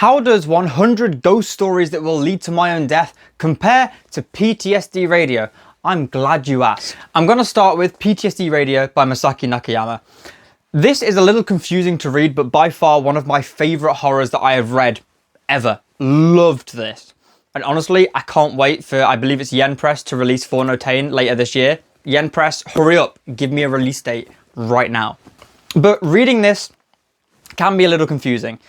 How does 100 ghost stories that will lead to my own death compare to PTSD Radio? I'm glad you asked. I'm going to start with PTSD Radio by Masaki Nakayama. This is a little confusing to read, but by far one of my favourite horrors that I have read ever. Loved this. And honestly, I can't wait for, I believe it's Yen Press, to release For No Tain later this year. Yen Press, hurry up, give me a release date right now. But reading this can be a little confusing.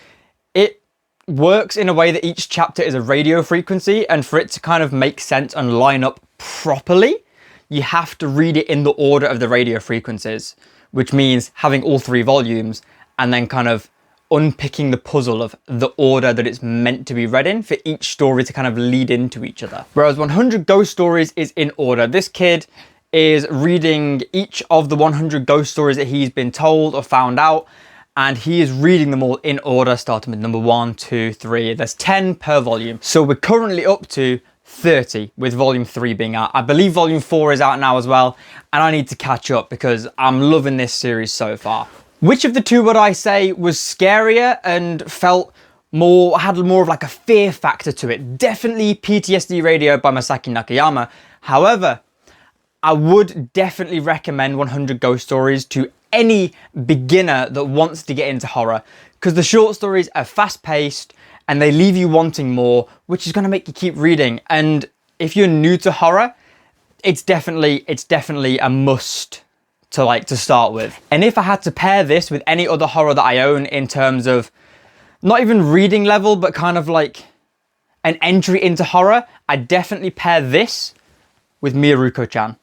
It works in a way that each chapter is a radio frequency, and for it to kind of make sense and line up properly, you have to read it in the order of the radio frequencies, which means having all 3 volumes and then kind of unpicking the puzzle of the order that it's meant to be read in for each story to kind of lead into each other. Whereas 100 Ghost Stories is in order. This kid is reading each of the 100 ghost stories that he's been told or found out, and he is reading them all in order, starting with number 1, 2, 3. There's 10 per volume. So we're currently up to 30, with volume 3 being out. I believe volume 4 is out now as well, and I need to catch up because I'm loving this series so far. Which of the two would I say was scarier and had more of like a fear factor to it? Definitely PTSD Radio by Masaki Nakayama. However, I would definitely recommend 100 Ghost Stories to any beginner that wants to get into horror, because the short stories are fast-paced and they leave you wanting more, which is going to make you keep reading. And if you're new to horror, it's definitely a must to start with. And if I had to pair this with any other horror that I own in terms of not even reading level, but kind of like an entry into horror, I'd definitely pair this with Miyaruko-chan.